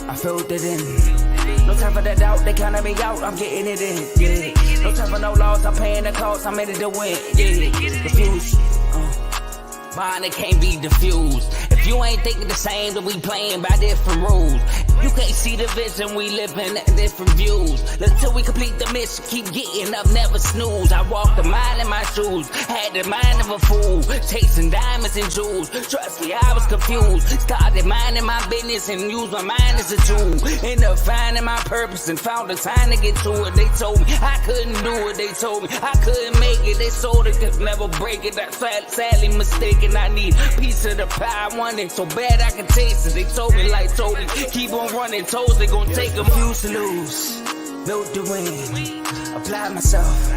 I filled it in. No time for the doubt, they counted me out, I'm getting it in, yeah. No time for no loss, I'm paying the cost, I'm in it to win, yeah. Diffuse, mine, it can't be diffused. If you ain't thinking the same, then we playing by different rules. You can't see the vision, we living different views. Until we complete the mission, keep getting up, never snooze. I walked a mile in my shoes, had the mind of a fool, chasing diamonds and jewels. Trust me, I was confused. Started minding my business and used my mind as a tool. Ended up finding my purpose and found the time to get to it. They told me I couldn't do it, they told me I couldn't make it. They sold it, could never break it. That's sadly mistaken. I need a piece of the pie, I want it so bad I can taste it. They told me like told me, keep on running, toes they gon' take them. Refuse to lose, built to win, apply myself,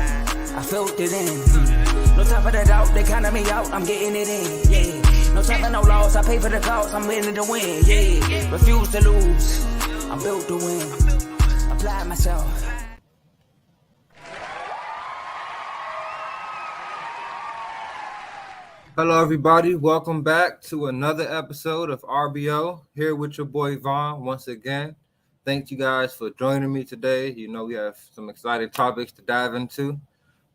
I filled it in. No time for the doubt, they counted me out, I'm getting it in, yeah. No time for no loss, I pay for the cost, I'm winning to win, yeah. Refuse to lose, I'm built to win, apply myself. Hello, everybody. Welcome back to another episode of RBO. Here with your boy Vaughn once again. Thank you guys for joining me today. You know, we have some exciting topics to dive into.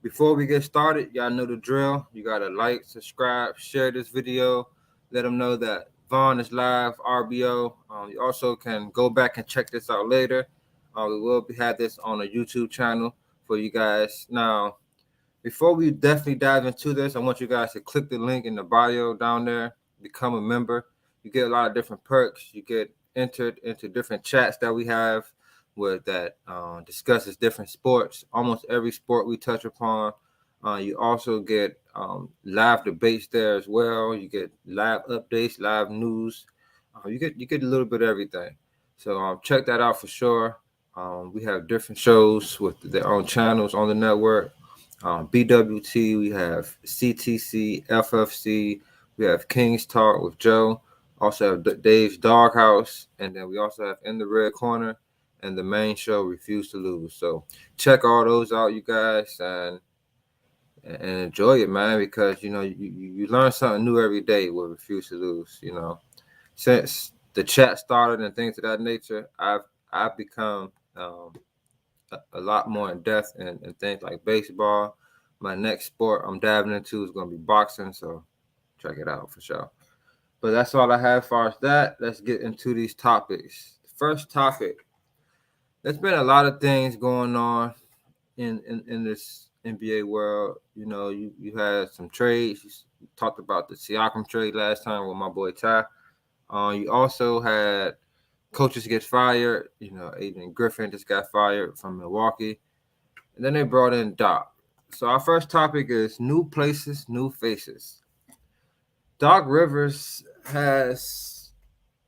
Before we get started, y'all know the drill. You got to like, subscribe, share this video. Let them know that Vaughn is live, RBO. You also can go back and check this out later. We will have this on a YouTube channel for you guys. Now, before we definitely dive into this, I want you guys to click the link in the bio down there, become a member. You get a lot of different perks. You get entered into different chats that we have that discusses different sports, almost every sport we touch upon. You also get live debates there as well. You get live updates, live news. You get a little bit of everything. So check that out for sure. We have different shows with their own channels on the network. BWT, we have CTC, FFC, we have King's Talk with Joe, also have Dave's Doghouse, and then we also have In the Red Corner and the main show, Refuse to Lose. So check all those out, you guys, and enjoy it, man, because, you know, you learn something new every day with Refuse to Lose, you know. Since the chat started and things of that nature, I've become a lot more in depth and things like baseball. My next sport I'm diving into is going to be boxing, so check it out for sure. But that's all I have as far as that. Let's get into these topics. First topic. There's been a lot of things going on in this NBA world. You know, you had some trades. You talked about the Siakam trade last time with my boy Ty. You also had coaches get fired. You know, Adrian Griffin just got fired from Milwaukee. And then they brought in Doc. So our first topic is new places, new faces. Doc Rivers has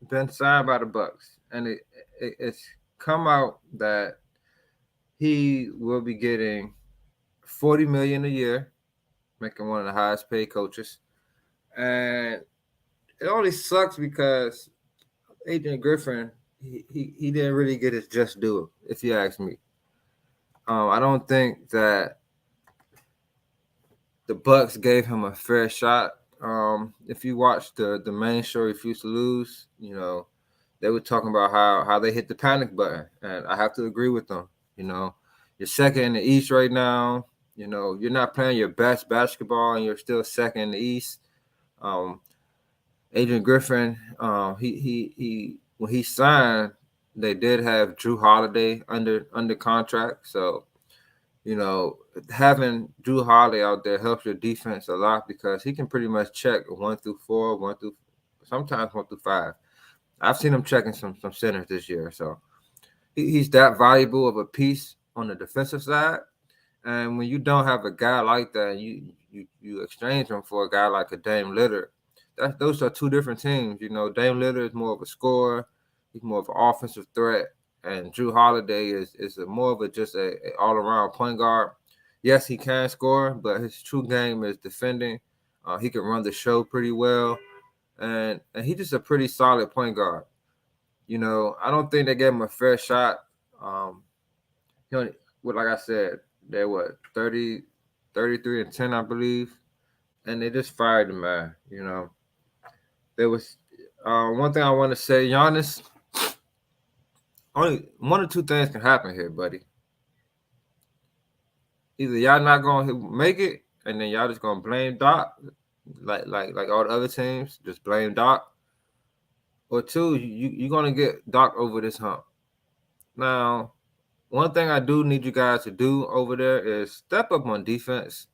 been signed by the Bucks, and it's come out that he will be getting $40 million a year, making one of the highest paid coaches. And it only sucks because Adrian Griffin, he didn't really get his just due, if you ask me. I don't think that the Bucks gave him a fair shot. If you watch the main show, Refuse to Lose, you know, they were talking about how they hit the panic button, and I have to agree with them. You know, you're second in the East right now. You know, you're not playing your best basketball, and you're still second in the East. Adrian Griffin, he when he signed, they did have Drew Holiday under contract. So, you know, having Drew Holiday out there helps your defense a lot because he can pretty much check 1 through 4, sometimes 1 through 5. I've seen him checking some centers this year. So he's that valuable of a piece on the defensive side. And when you don't have a guy like that, you exchange him for a guy like a Dame Lillard. Those are two different teams. You know, Dame Lillard is more of a scorer. He's more of an offensive threat. And Drew Holiday is more of just a all-around point guard. Yes, he can score, but his true game is defending. He can run the show pretty well. And he's just a pretty solid point guard. You know, I don't think they gave him a fair shot. Like I said, they were 33-10, I believe. And they just fired the man, you know. There was one thing I want to say, Giannis, only one or two things can happen here, buddy. Either y'all not gonna make it, and then y'all just gonna blame Doc, like all the other teams, just blame Doc. Or two, you're gonna get Doc over this hump. Now, one thing I do need you guys to do over there is step up on defense,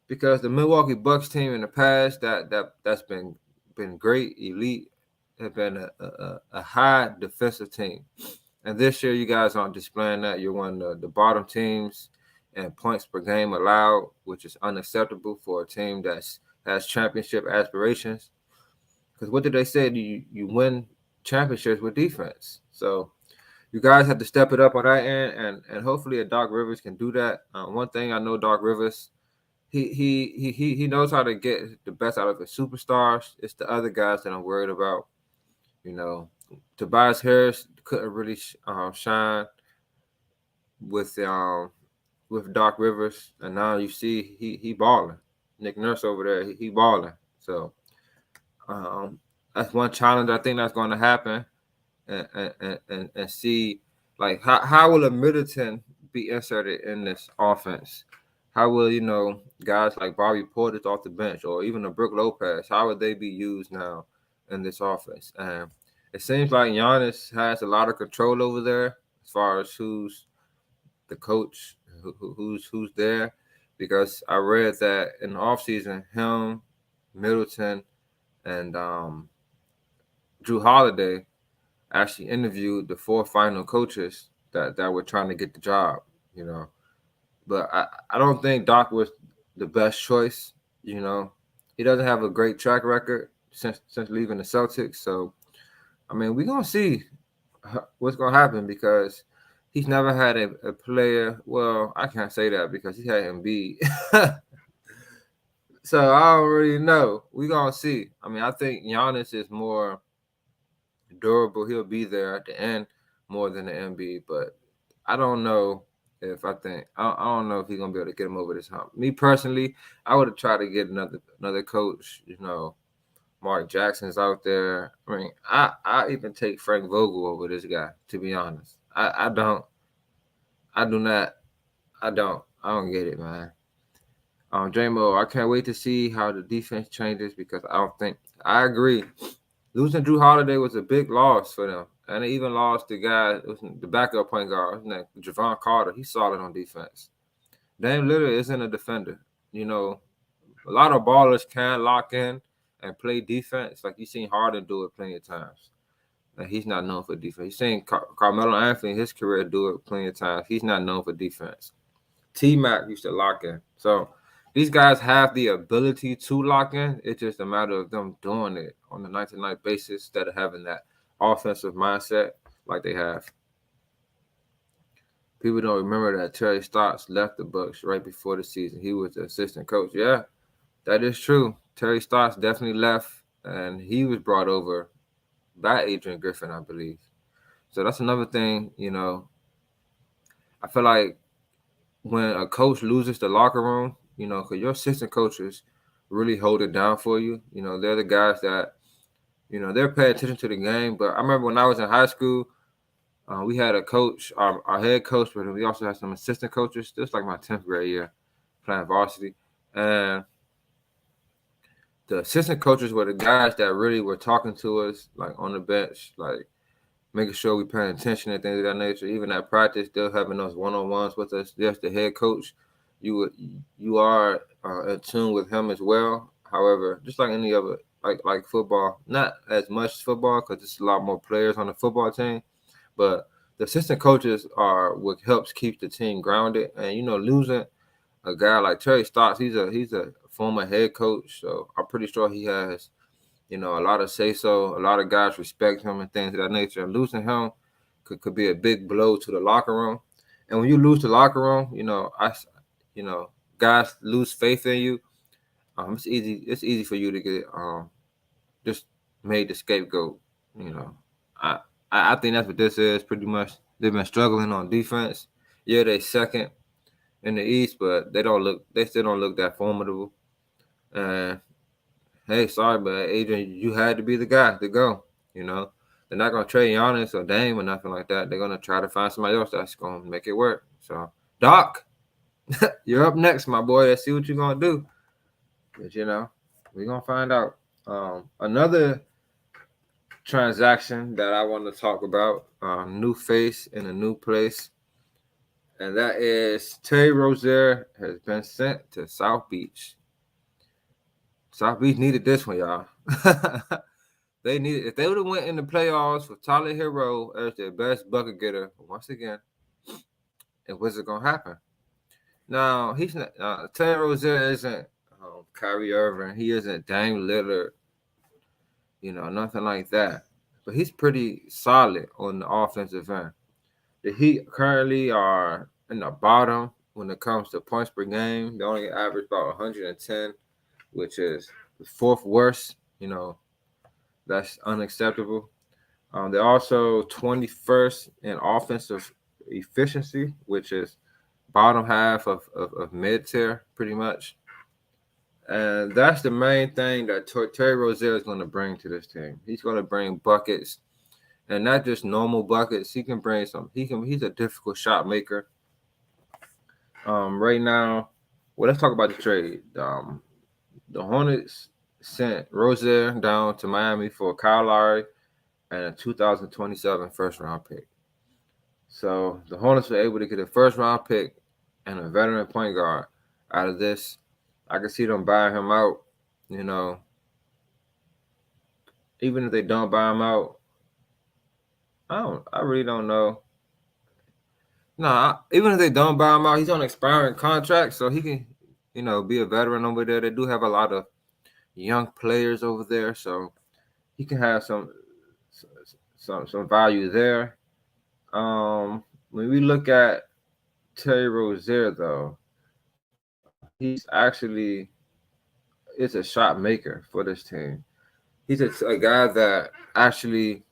because the Milwaukee Bucks team in the past that's been great, elite, have been a high defensive team. And this year, you guys aren't displaying that. You're one of the bottom teams in points per game allowed, which is unacceptable for a team that has championship aspirations. Because what did they say? You win championships with defense. So you guys have to step it up on that end, and hopefully, Doc Rivers can do that. One thing I know, Doc Rivers, he knows how to get the best out of his superstars. It's the other guys that I'm worried about. You know, Tobias Harris couldn't really shine with Doc Rivers, and now you see he balling. Nick Nurse over there, he balling. So that's one challenge I think that's going to happen, and see like how will a Middleton be inserted in this offense? How will guys like Bobby Portis off the bench, or even a Brook Lopez? How would they be used now in this offense? And it seems like Giannis has a lot of control over there as far as who's the coach, who's there, because I read that in the offseason, him, Middleton, and Drew Holiday actually interviewed the four final coaches that were trying to get the job, But I don't think Doc was the best choice, He doesn't have a great track record since leaving the Celtics. So, I mean, we're going to see what's going to happen, because he's never had a player. Well, I can't say that because he had Embiid. So I don't really know. We're going to see. I mean, I think Giannis is more durable. He'll be there at the end more than the Embiid, but I don't know if I don't know if he's gonna be able to get him over this hump. Me personally, I would have tried to get another coach. Mark Jackson's out there. I mean, I even take Frank Vogel over this guy, to be honest. I don't get it, man. J-Mo, I can't wait to see how the defense changes, because I agree. Losing Drew Holiday was a big loss for them. And they even lost the guy, the backup point guard, his name, Javon Carter. He's solid on defense. Dame Lillard isn't a defender. A lot of ballers can lock in and play defense. Like, you've seen Harden do it plenty of times. And he's not known for defense. You've seen Carmelo Anthony in his career do it plenty of times. He's not known for defense. T-Mac used to lock in. So these guys have the ability to lock in. It's just a matter of them doing it on a night-to-night basis instead of having that offensive mindset like they have. People don't remember that Terry Stotts left the Bucks right before the season. He was the assistant coach. Yeah, that is true. Terry Stotts definitely left, and he was brought over by Adrian Griffin, I believe. So that's another thing, I feel like when a coach loses the locker room, because your assistant coaches really hold it down for you. They're the guys that, they're paying attention to the game. But I remember when I was in high school, we had a coach, our head coach, but we also had some assistant coaches. This was like my 10th grade year playing varsity. And the assistant coaches were the guys that really were talking to us, like on the bench, like making sure we paying attention and things of that nature. Even at practice, they're having those one-on-ones with us. There's the head coach. You are in tune with him as well. However, just like any other, like football, not as much football because there's a lot more players on the football team, but the assistant coaches are what helps keep the team grounded. And losing a guy like Terry Stotts, he's a former head coach, so I'm pretty sure he has a lot of say-so. A lot of guys respect him and things of that nature. And losing him could be a big blow to the locker room. And when you lose the locker room, guys lose faith in you. It's easy for you to get just made the scapegoat. I think that's what this is pretty much. They've been struggling on defense. Yeah, they second in the East, but they still don't look that formidable. And hey, sorry, but Adrian, you had to be the guy to go. they're not gonna trade Giannis or Dame or nothing like that. They're gonna try to find somebody else that's gonna make it work. So, Doc, you're up next, my boy. Let's see what you're gonna do. But we're gonna find out. Another transaction that I want to talk about, new face in a new place, and that is Terry Rozier has been sent to South Beach. South Beach needed this one, y'all. They needed, if they would have went in the playoffs with Tyler Hero as their best bucket getter once again, it wasn't gonna happen. Now he's not. Terry Rozier isn't Kyrie Irving. He isn't Dame Lillard. Nothing like that. But he's pretty solid on the offensive end. The Heat currently are in the bottom when it comes to points per game. They only average about 110, which is the fourth worst. That's unacceptable. They're also 21st in offensive efficiency, which is bottom half of mid-tier, pretty much. And that's the main thing that Terry Rozier is going to bring to this team. He's going to bring buckets, and not just normal buckets. He can bring some. He's a difficult shot maker. Right now, well, let's talk about the trade. The Hornets sent Rozier down to Miami for Kyle Lowry and a 2027 first-round pick. So the Hornets were able to get a first-round pick and a veteran point guard out of this. I can see them buying him out, Even if they don't buy him out, I really don't know. No, even if they don't buy him out, he's on an expiring contract, so he can, be a veteran over there. They do have a lot of young players over there, so he can have some value there. When we look at Terry Rozier, though, he's actually is a shot maker for this team. He's a guy that actually,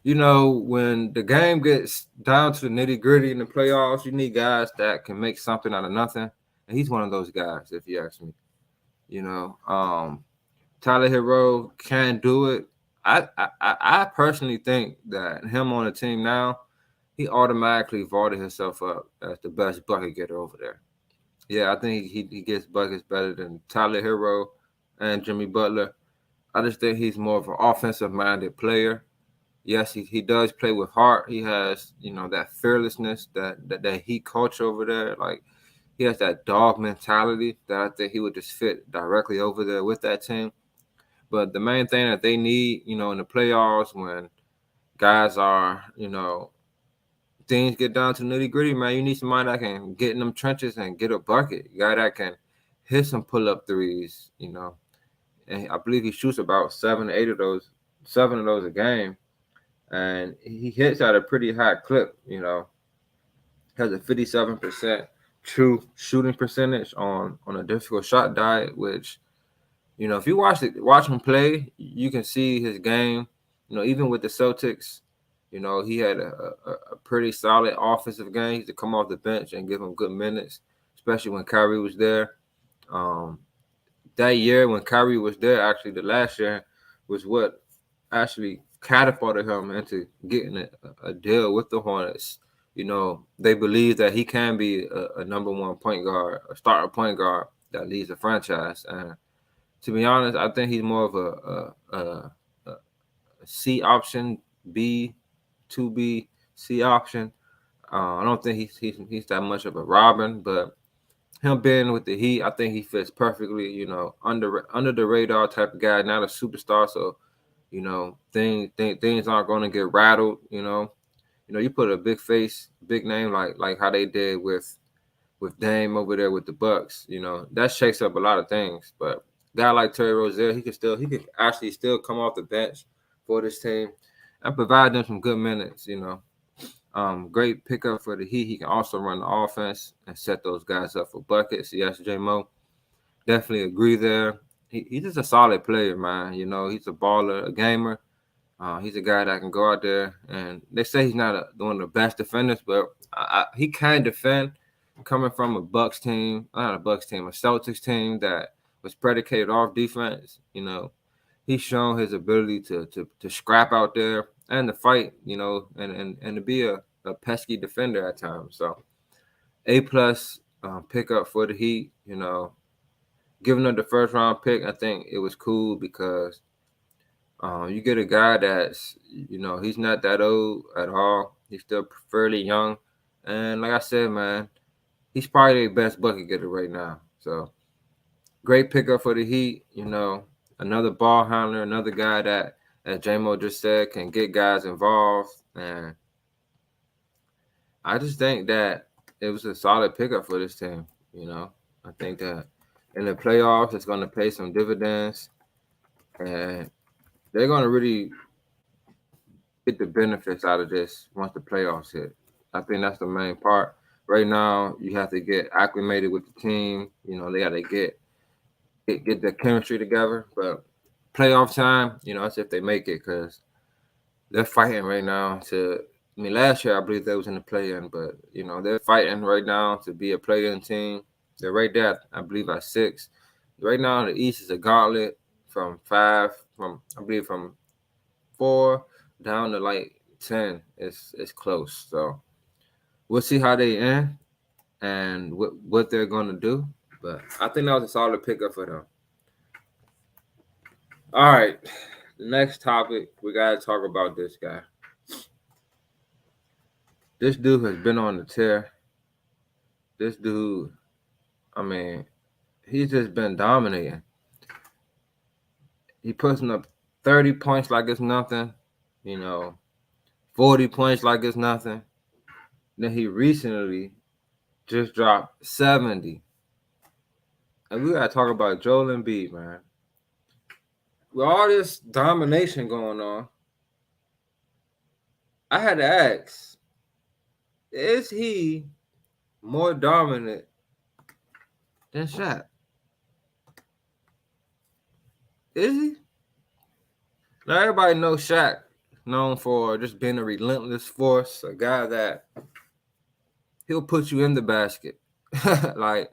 when the game gets down to the nitty-gritty in the playoffs, you need guys that can make something out of nothing. And he's one of those guys, if you ask me. Tyler Hero can do it. I personally think that him on the team now, he automatically vaulted himself up as the best bucket getter over there. Yeah, I think he gets buckets better than Tyler Hero and Jimmy Butler. I just think he's more of an offensive-minded player. Yes, he does play with heart. He has, that fearlessness, that Heat culture over there. Like, he has that dog mentality that I think he would just fit directly over there with that team. But the main thing that they need, in the playoffs when guys are, things get down to nitty-gritty, man, you need somebody that can get in them trenches and get a bucket. A guy that can hit some pull-up threes, And I believe he shoots about 7 of those a game. And he hits at a pretty high clip, Has a 57% true shooting percentage on a difficult shot diet, which, if you watch him play, you can see his game. Even with the Celtics, he had a pretty solid offensive game. He used to come off the bench and give him good minutes, especially when Kyrie was there. That year when Kyrie was there, actually the last year, was what actually catapulted him into getting a deal with the Hornets. They believe that he can be a number one point guard, a starter point guard that leads a franchise. And to be honest, I think he's more of a C option, B, 2B, C option. I don't think he's that much of a Robin, but him being with the Heat, I think he fits perfectly. Under the radar type of guy, not a superstar. So, things aren't going to get rattled. You put a big face, big name like how they did with Dame over there with the Bucks. That shakes up a lot of things. But a guy like Terry Rozier, he could actually still come off the bench for this team and provide them some good minutes. Great pickup for the Heat. He can also run the offense and set those guys up for buckets. Yes, J-Mo. Definitely agree there. He's just a solid player, man. He's a baller, a gamer. He's a guy that can go out there, and they say he's not one of the best defenders, but he can defend. Coming from a Celtics team that was predicated off defense. he's shown his ability to scrap out there and to fight, and to be a pesky defender at times. So A+ pickup for the Heat. Giving up the first round pick, I think it was cool because you get a guy that's, he's not that old at all. He's still fairly young. And like I said, man, he's probably the best bucket getter right now. So great pickup for the Heat. Another ball handler, another guy that, as J-Mo just said, can get guys involved. And I just think that it was a solid pickup for this team. I think that in the playoffs, it's going to pay some dividends. And they're going to really get the benefits out of this once the playoffs hit. I think that's the main part. Right now, you have to get acclimated with the team. They got to get the chemistry together. But playoff time, that's if they make it, because they're fighting right now last year I believe they was in the play-in, but they're fighting right now to be a play-in team. They're right there, I believe, at 6. Right now, the East is a gauntlet from 4 down to like 10. It's close. So we'll see how they end and what they're gonna do. But I think that was a solid pickup for them. All right, the next topic, we gotta talk about this guy. This dude has been on the tear. This dude, he's just been dominating. He puts up 30 points like it's nothing, 40 points like it's nothing. Then he recently just dropped 70. And we got to talk about Joel Embiid, man. With all this domination going on, I had to ask, is he more dominant than Shaq? Is he? Now, everybody knows Shaq, known for just being a relentless force, a guy that he'll put you in the basket. Like,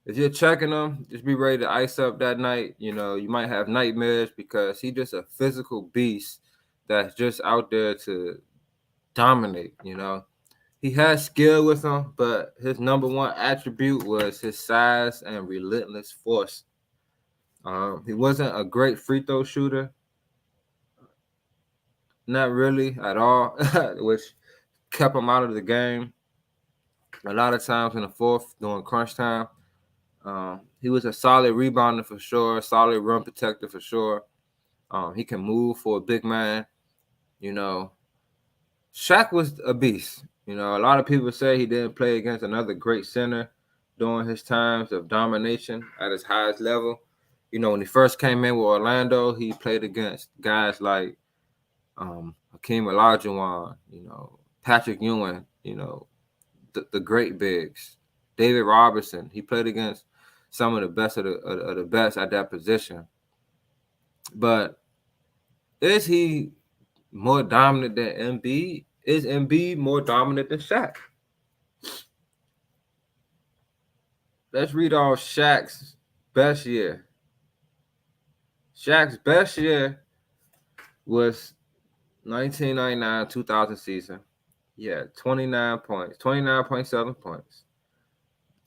if you're checking him, just be ready to ice up that night. You might have nightmares because he's just a physical beast that's just out there to dominate. He has skill with him, but his number one attribute was his size and relentless force. He wasn't a great free throw shooter. Not really at all, which kept him out of the game. A lot of times in the fourth, during crunch time, he was a solid rebounder for sure, solid rim protector for sure. He can move for a big man. Shaq was a beast. A lot of people say he didn't play against another great center during his times of domination at his highest level. When he first came in with Orlando, he played against guys like Hakeem Olajuwon, Patrick Ewing, the great bigs, David Robertson. He played against some of the best of the best at that position. But is he more dominant than Embiid? Is Embiid more dominant than Shaq? Let's read off Shaq's best year. Shaq's best year was 1999-2000 season. Yeah, 29 points, 29.7 points,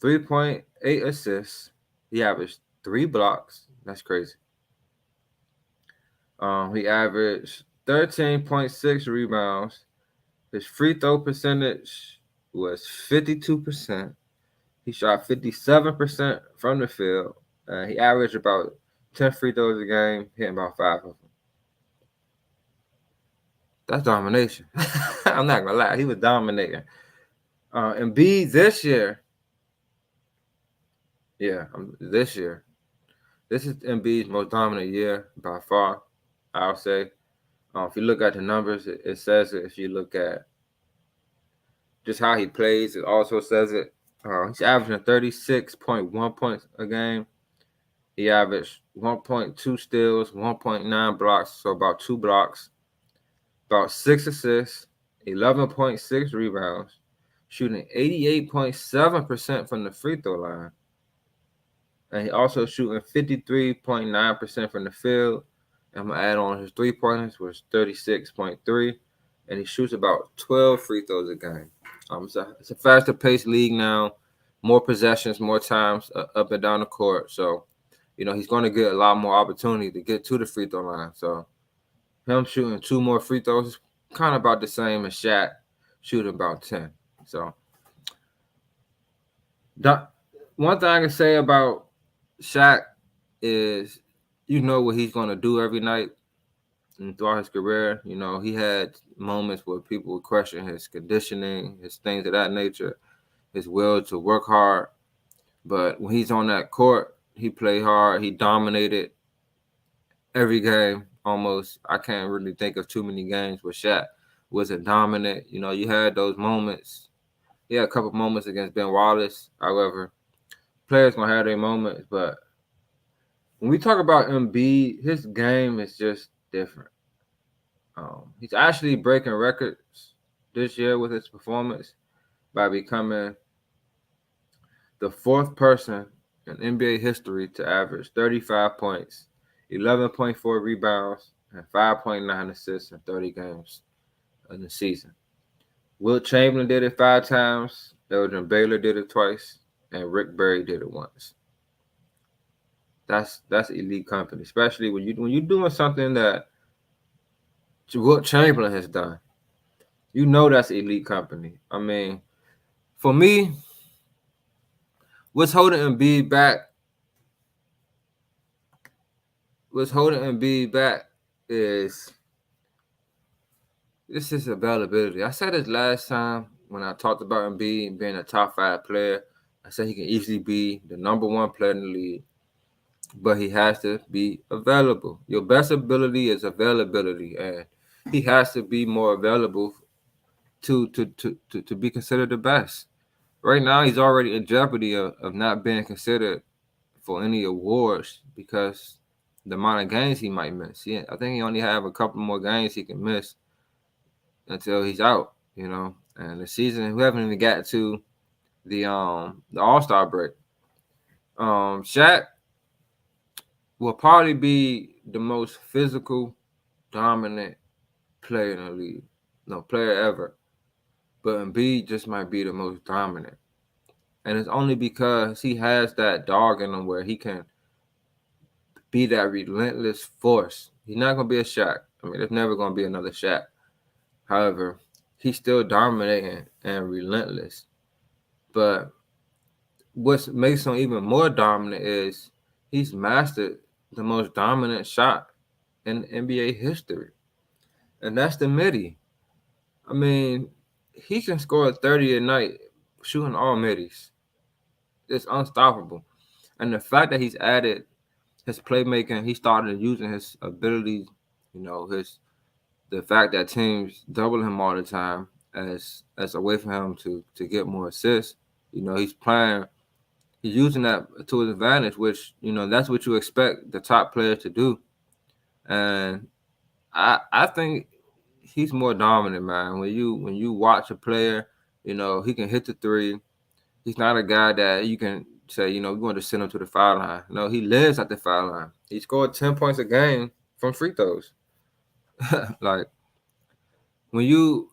3.8 assists. He averaged 3 blocks. That's crazy. He averaged 13.6 rebounds. His free throw percentage was 52%. He shot 57% from the field. He averaged about 10 free throws a game, hitting about 5 of them. That's domination. I'm not gonna lie, he was dominating. Embiid this year, this is Embiid's most dominant year by far, I'll say. If you look at the numbers, it says it. If you look at just how he plays, it also says it. He's averaging 36.1 points a game. He averaged 1.2 steals, 1.9 blocks, so about 2 blocks, about 6 assists, 11.6 rebounds, shooting 88.7% from the free throw line. And he also shooting 53.9% from the field I'm gonna add on his 3-pointers was 36.3, and he shoots about 12 free throws a game. It's a faster paced league now, more possessions, more times up and down the court. So, he's going to get a lot more opportunity to get to the free throw line. So, him shooting 2 more free throws is kind of about the same as Shaq shooting about 10. So, one thing I can say about Shaq is what he's going to do every night. And throughout his career, he had moments where people would question his conditioning, his things of that nature, his will to work hard. But when he's on that court, he played hard. He dominated every game almost. I can't really think of too many games where Shaq wasn't dominant. You had those moments. He had a couple moments against Ben Wallace. However, players going to have their moments. But when we talk about Embiid, his game is just different. He's actually breaking records this year with his performance by becoming the 4th person in NBA history to average 35 points, 11.4 rebounds, and 5.9 assists in 30 games in the season. Wilt Chamberlain did it 5 times, Elgin Baylor did it twice, and Rick Barry did it once. That's elite company, especially when you're doing something that Wilt Chamberlain has done. That's elite company. I mean, for me, what's holding Embiid back is this is availability. I said this last time when I talked about Embiid being a top 5 player. I said he can easily be the number 1 player in the league, but he has to be available. Your best ability is availability, and he has to be more available to be considered the best. Right now, he's already in jeopardy of not being considered for any awards because the amount of games he might miss. I think he only have a couple more games he can miss until he's out, And the season, we haven't even got to the All-Star break. Shaq will probably be the most physical, dominant player in the league. No player ever. But Embiid just might be the most dominant. And it's only because he has that dog in him where he can be that relentless force. He's not going to be a Shaq. I mean, there's never going to be another Shaq. However, he's still dominating and relentless. But what makes him even more dominant is he's mastered the most dominant shot in NBA history. And that's the midi. I mean, he can score 30 a night shooting all middies. It's unstoppable. And the fact that he's added his playmaking, he started using his abilities, the fact that teams double him all the time as a way for him to get more assists. He's using that to his advantage, which, that's what you expect the top player to do. And I think he's more dominant, man. When you watch a player, he can hit the 3. He's not a guy that you can say, we're going to send him to the foul line. No, he lives at the foul line. He scored 10 points a game from free throws. Like, when you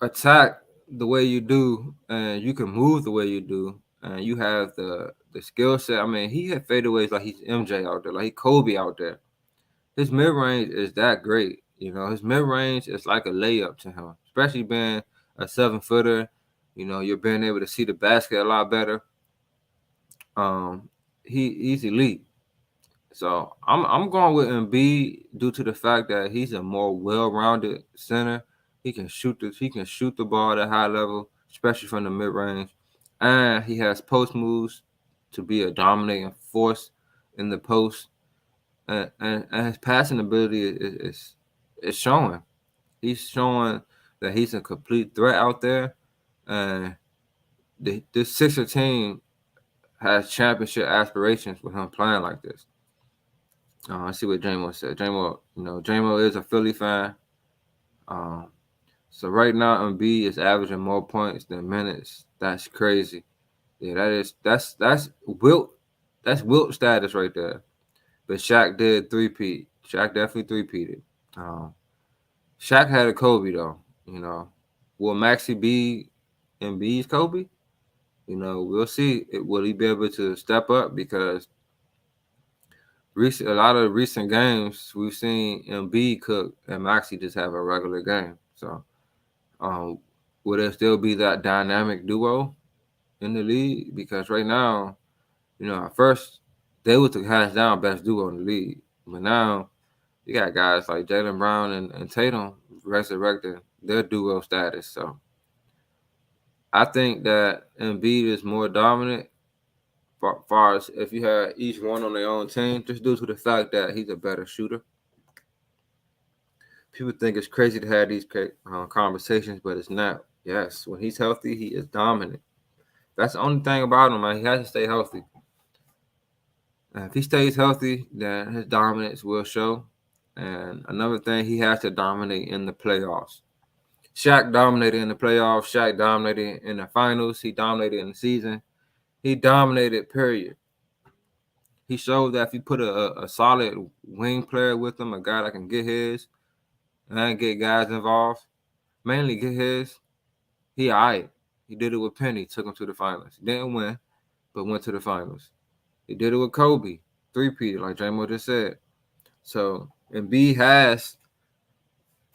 attack the way you do and you can move the way you do and you have the skill set, I mean, he had fadeaways like he's MJ out there, like he Kobe out there. His mid-range is that great. His mid-range is like a layup to him, especially being a 7-footer. You're being able to see the basket a lot better. He's elite. So I'm going with Embiid due to the fact that he's a more well-rounded center. He can shoot the ball at a high level, especially from the mid-range. And he has post moves to be a dominating force in the post. And his passing ability is showing. He's showing that he's a complete threat out there. And this Sixer team has championship aspirations with him playing like this. I see what J-Mo said. J-Mo is a Philly fan. So right now, Embiid is averaging more points than minutes. That's crazy. Yeah, that's Wilt. That's Wilt status right there. But Shaq did 3-peat. Shaq definitely three-peated. Shaq had a Kobe though. Will Maxie be Embiid's Kobe? We'll see. Will he be able to step up? Because a lot of recent games we've seen Embiid cook and Maxie just have a regular game. So, um, will there still be that dynamic duo in the league? Because right now, at first they were the hands down best duo in the league, but now you got guys like Jaylen Brown and Tatum resurrecting their duo status. So I think that Embiid is more dominant far as if you had each one on their own team, just due to the fact that he's a better shooter. People think it's crazy to have these conversations, but it's not. Yes, when he's healthy, he is dominant. That's the only thing about him, man. He has to stay healthy. If he stays healthy, then his dominance will show. And another thing, he has to dominate in the playoffs. Shaq dominated in the playoffs. Shaq dominated in the finals. He dominated in the season. He dominated, period. He showed that if you put a solid wing player with him, a guy that can get his, and get guys involved, mainly get his, he all right. He did it with Penny, took him to the finals. Didn't win, but went to the finals. He did it with Kobe, three-peated, like J-Mo just said. So, Embiid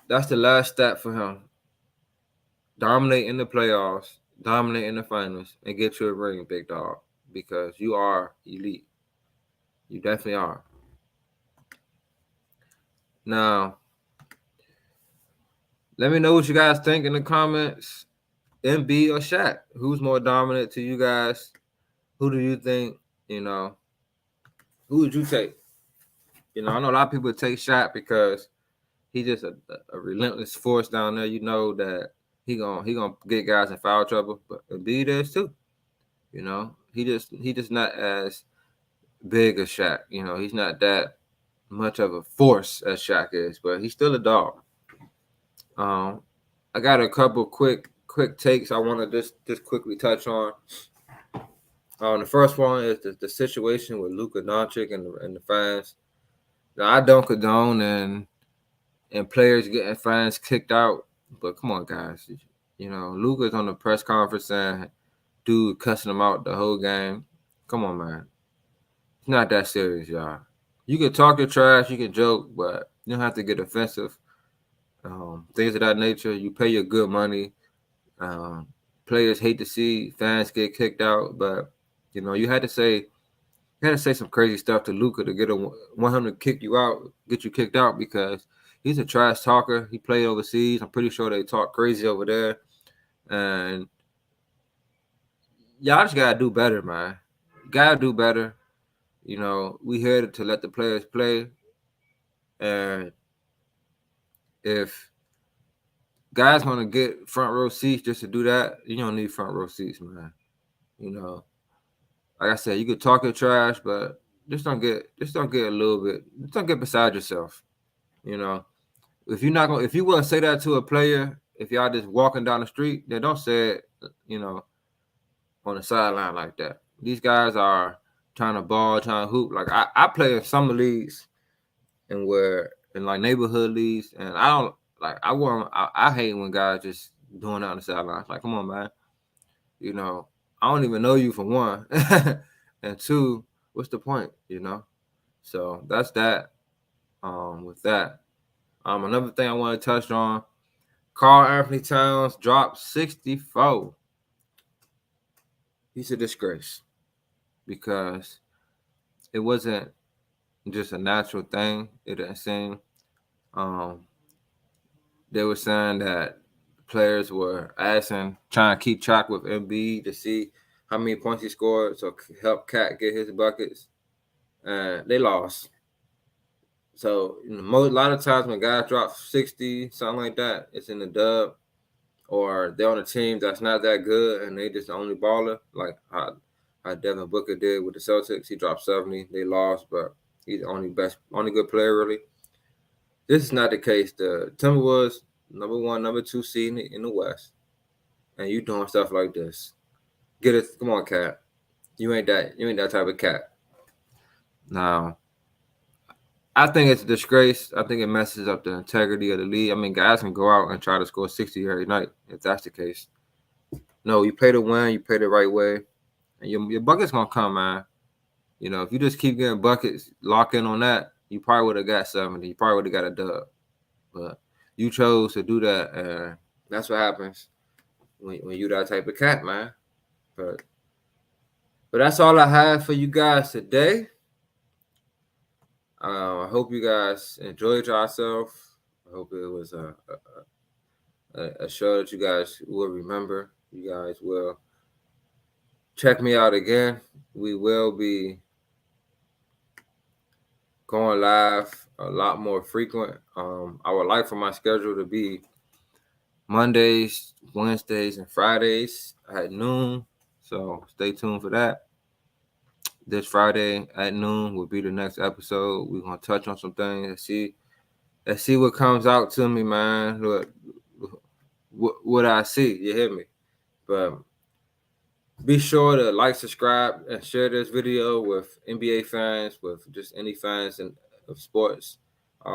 that's the last step for him. Dominate in the playoffs, dominate in the finals, and get you a ring, big dog, because you are elite. You definitely are. Now, let me know what you guys think in the comments. Embiid or Shaq? Who's more dominant to you guys? Who do you think, who would you take? I know a lot of people take Shaq because he's just a relentless force down there. You know that he gonna get guys in foul trouble, but Embiid is too. He just not as big as Shaq. He's not that much of a force as Shaq is, but he's still a dog. I got a couple quick takes I want to just quickly touch on. The first one is the situation with Luka Doncic and the fans. Now, I don't condone and players getting fans kicked out, but come on, guys. Luka's on the press conference and dude cussing him out the whole game. Come on, man. It's not that serious, y'all. You can talk your trash, you can joke, but you don't have to get offensive. Things of that nature. You pay your good money. Players hate to see fans get kicked out, but you had to say some crazy stuff to Luka to want him to get you kicked out because he's a trash talker. He played overseas. I'm pretty sure they talk crazy over there, and y'all just gotta do better, man. You gotta do better. We here to let the players play, and if guys want to get front row seats just to do that, you don't need front row seats, man. Like I said, you could talk your trash, but just don't get a little bit. Just don't get beside yourself. If you want to say that to a player, if y'all just walking down the street, then don't say it, on the sideline like that. These guys are trying to ball, trying to hoop. Like I play in summer leagues and in like neighborhood leagues, and I don't like. I hate when guys just doing that on the sidelines. Like, come on, man. I don't even know you for one, and two, what's the point? So that's that. With that, another thing I want to touch on: Karl Anthony Towns dropped 64. He's a disgrace because it wasn't just a natural thing. It didn't seem. They were saying that players were trying to keep track with Embiid to see how many points he scored, so help Cat get his buckets. And they lost. So a lot of times when guys drop 60, something like that, it's in the dub, or they're on a team that's not that good and they just the only baller, like how Devin Booker did with the Celtics. He dropped 70. They lost, but he's the only good player really. This is not the case. The Timberwolves, number 1, number 2 seed in the West, and you doing stuff like this. Get it? Come on, Cat. You ain't that type of cat. Now, I think it's a disgrace. I think it messes up the integrity of the league. I mean, guys can go out and try to score 60 every night if that's the case. No, you play to win. You play the right way, and your bucket's gonna come, man. You know, if you just keep getting buckets, lock in on that, you probably would have got 70. You probably would have got a dub. But you chose to do that, and that's what happens when you that type of cat, man. But that's all I have for you guys today. I hope you guys enjoyed yourself. I hope it was a show that you guys will remember. You guys will check me out again. We will be going live a lot more frequent. I would like for my schedule to be Mondays, Wednesdays, and Fridays at noon. So stay tuned for that. This Friday at noon will be the next episode. We're gonna touch on some things. Let's see what comes out to me, man. What I see. You hear me? But be sure to like, subscribe, and share this video with NBA fans, with just any fans of sports.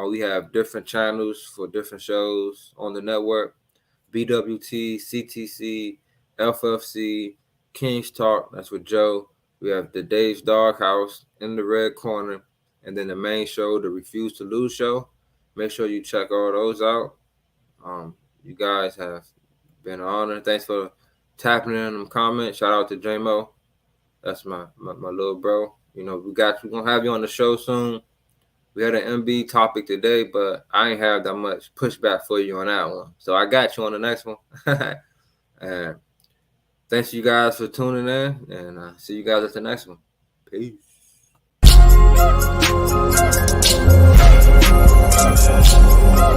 We have different channels for different shows on the network. BWT, CTC, FFC, King's Talk. That's with Joe. We have the Dave's Doghouse in the red corner. And then the main show, the Refuse to Lose show. Make sure you check all those out. You guys have been an honor. Thanks for tapping in them comments. Shout out to J-Mo. That's my little bro. You know, we're gonna have you on the show soon. We had an Embiid topic today, but I ain't have that much pushback for you on that one. So I got you on the next one. And thanks you guys for tuning in, and see you guys at the next one. Peace.